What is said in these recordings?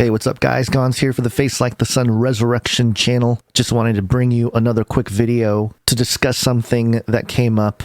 Hey, what's up guys? Gons here for the Face Like the Sun Resurrection channel. Just wanted to bring you another quick video to discuss something that came up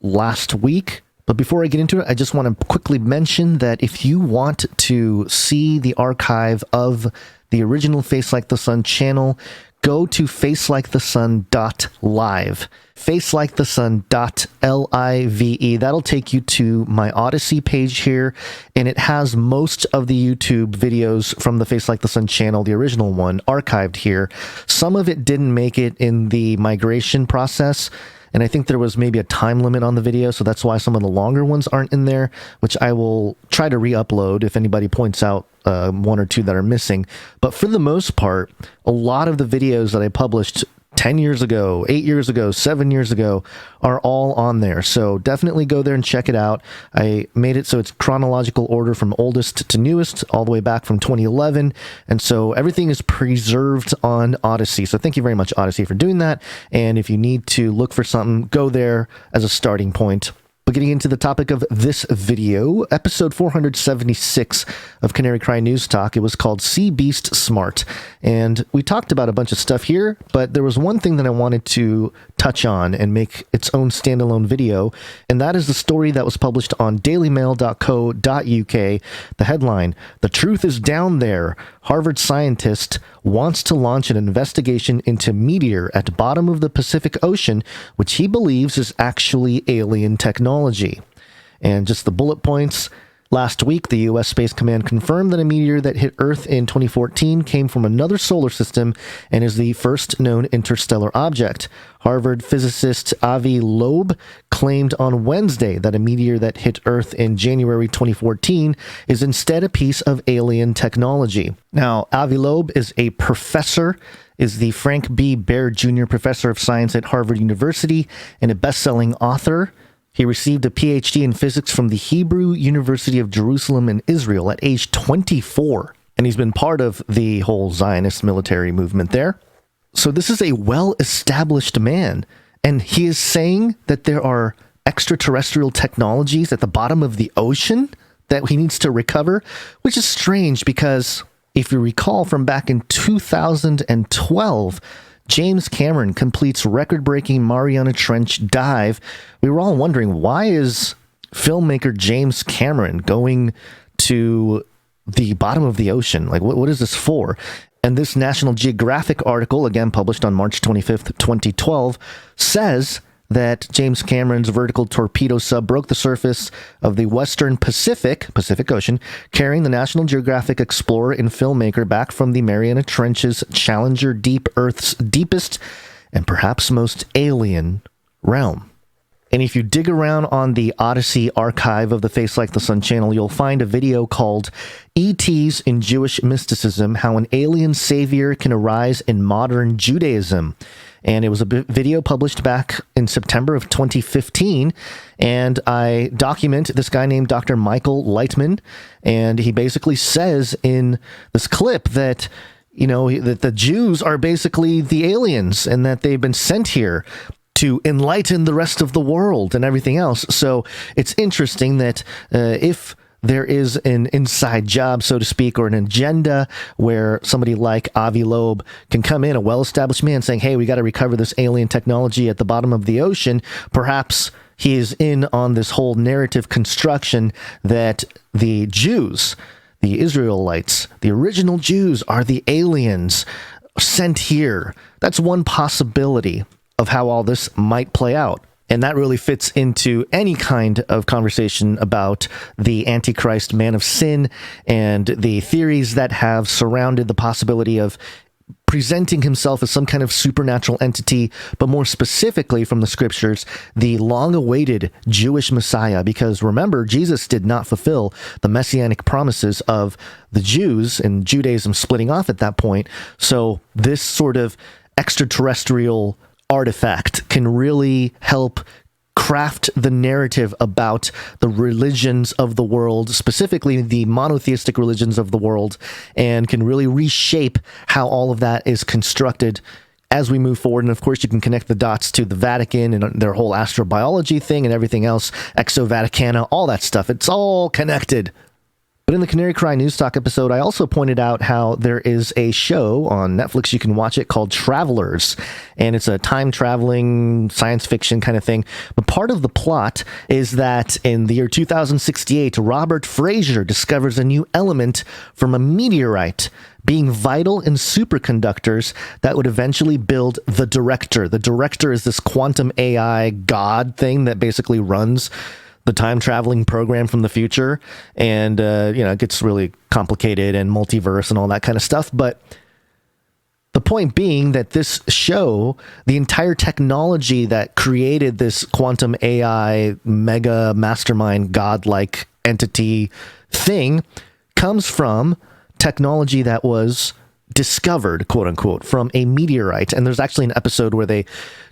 last week. But before I get into it, I just want to quickly mention that if you want to see the archive of the original Face Like the Sun channel, go to facelikethesun.live. facelikethesun.live. That'll take you to my Odyssey page here, and it has most of the YouTube videos from the Face Like the Sun channel, the original one, archived here. Some of it didn't make it in the migration process, and I think there was maybe a time limit on the video, so that's why some of the longer ones aren't in there, which I will try to re-upload if anybody points out one or two that are missing. But for the most part, a lot of the videos that I published 10 years ago, 8 years ago, 7 years ago are all on there. So definitely go there and check it out. I made it so it's chronological order from oldest to newest, all the way back from 2011. And so everything is preserved on Odyssey. So thank you very much, Odyssey, for doing that. And if you need to look for something, go there as a starting point. But getting into the topic of this video, episode 476 of Canary Cry News Talk, it was called Sea Beast Smart. And we talked about a bunch of stuff here, but there was one thing that I wanted to touch on and make its own standalone video, and that is the story that was published on dailymail.co.uk. The headline, "The Truth is Down There. Harvard scientist wants to launch an investigation into meteor at bottom of the Pacific Ocean, which he believes is actually alien technology." And just the bullet points. Last week, the U.S. Space Command confirmed that a meteor that hit Earth in 2014 came from another solar system and is the first known interstellar object. Harvard physicist Avi Loeb claimed on Wednesday that a meteor that hit Earth in January 2014 is instead a piece of alien technology. Now, Avi Loeb is the Frank B. Baird Jr. Professor of Science at Harvard University and a best-selling author. He received a PhD in physics from the Hebrew University of Jerusalem in Israel at age 24, and he's been part of the whole Zionist military movement there. So this is a well-established man, and he is saying that there are extraterrestrial technologies at the bottom of the ocean that he needs to recover, which is strange because if you recall from back in 2012, James Cameron completes record-breaking Mariana Trench dive. We were all wondering, why is filmmaker James Cameron going to the bottom of the ocean? Like, what is this for? And this National Geographic article, again published on March 25th, 2012, says that James Cameron's vertical torpedo sub broke the surface of the western Pacific Ocean, carrying the National Geographic explorer and filmmaker back from the Mariana Trench's Challenger Deep, Earth's deepest and perhaps most alien realm. And if you dig around on the Odyssey archive of the Face Like the Sun channel, you'll find a video called ETs in Jewish Mysticism, How an Alien Savior Can Arise in Modern Judaism. And it was a video published back in September of 2015, and I document this guy named Dr. Michael Lightman, and he basically says in this clip that, you know, that the Jews are basically the aliens and that they've been sent here to enlighten the rest of the world and everything else. So it's interesting that if there is an inside job, so to speak, or an agenda where somebody like Avi Loeb can come in, a well-established man, saying, hey, we got to recover this alien technology at the bottom of the ocean. Perhaps he is in on this whole narrative construction that the Jews, the Israelites, the original Jews are the aliens sent here. That's one possibility of how all this might play out. And that really fits into any kind of conversation about the Antichrist man of sin and the theories that have surrounded the possibility of presenting himself as some kind of supernatural entity, but more specifically from the scriptures, the long-awaited Jewish Messiah. Because remember, Jesus did not fulfill the messianic promises of the Jews, and Judaism splitting off at that point. So this sort of extraterrestrial artifact can really help craft the narrative about the religions of the world, specifically the monotheistic religions of the world, and can really reshape how all of that is constructed as we move forward. And of course, you can connect the dots to the Vatican and their whole astrobiology thing and everything else, Exo Vaticana, all that stuff. It's all connected. But in the Canary Cry News Talk episode, I also pointed out how there is a show on Netflix, you can watch it, called Travelers, and it's a time-traveling science fiction kind of thing. But part of the plot is that in the year 2068, Robert Fraser discovers a new element from a meteorite being vital in superconductors that would eventually build the Director. The Director is this quantum AI god thing that basically runs the time-traveling program from the future, and it gets really complicated and multiverse and all that kind of stuff. But the point being that this show, the entire technology that created this quantum AI mega mastermind godlike entity thing, comes from technology that was discovered, quote unquote, from a meteorite. And there's actually an episode where they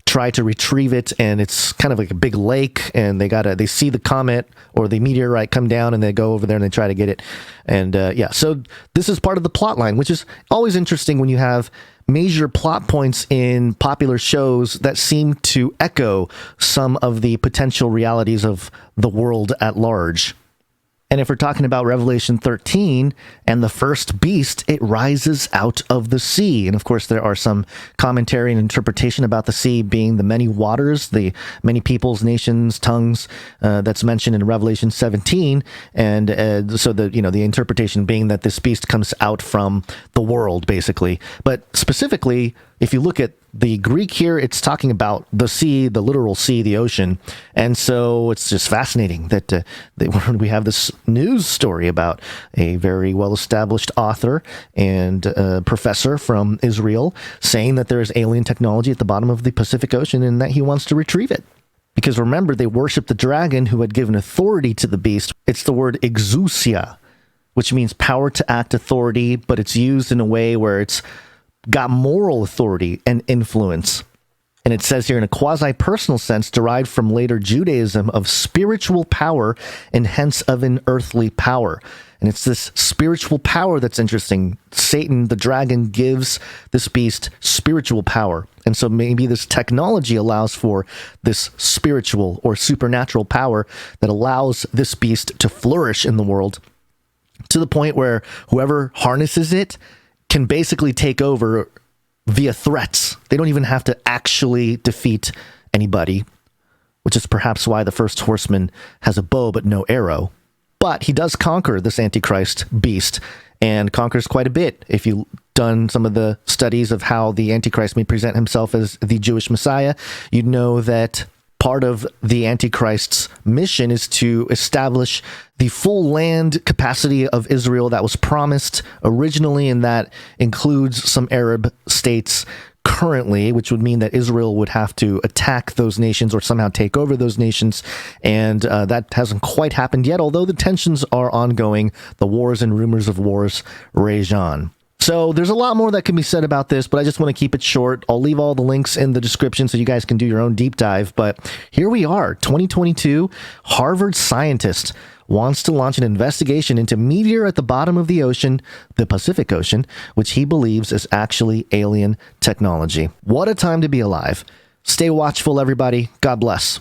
try to retrieve it, and it's kind of like a big lake, and they see the comet or the meteorite come down, and they go over there and they try to get it. And so this is part of the plot line, which is always interesting when you have major plot points in popular shows that seem to echo some of the potential realities of the world at large. And if we're talking about Revelation 13 and the first beast, it rises out of the sea. And of course, there are some commentary and interpretation about the sea being the many waters, the many peoples, nations, tongues that's mentioned in Revelation 17. And so the interpretation being that this beast comes out from the world, basically. But specifically, if you look at the Greek here, it's talking about the sea, the literal sea, the ocean. And so it's just fascinating that we have this news story about a very well-established author and professor from Israel saying that there is alien technology at the bottom of the Pacific Ocean and that he wants to retrieve it. Because remember, they worship the dragon who had given authority to the beast. It's the word exousia, which means power to act, authority, but it's used in a way where it's got moral authority and influence. And it says here, in a quasi-personal sense, derived from later Judaism, of spiritual power and hence of an earthly power. And it's this spiritual power that's interesting. Satan, the dragon, gives this beast spiritual power. And so maybe this technology allows for this spiritual or supernatural power that allows this beast to flourish in the world to the point where whoever harnesses it can basically take over via threats. They don't even have to actually defeat anybody, which is perhaps why the first horseman has a bow but no arrow. But he does conquer this Antichrist beast, and conquers quite a bit. If you've done some of the studies of how the Antichrist may present himself as the Jewish Messiah, you'd know that part of the Antichrist's mission is to establish the full land capacity of Israel that was promised originally, and that includes some Arab states currently, which would mean that Israel would have to attack those nations or somehow take over those nations. And that hasn't quite happened yet, although the tensions are ongoing. The wars and rumors of wars rage on. So there's a lot more that can be said about this, but I just want to keep it short. I'll leave all the links in the description so you guys can do your own deep dive. But here we are, 2022, Harvard scientist wants to launch an investigation into meteor at the bottom of the ocean, the Pacific Ocean, which he believes is actually alien technology. What a time to be alive. Stay watchful, everybody. God bless.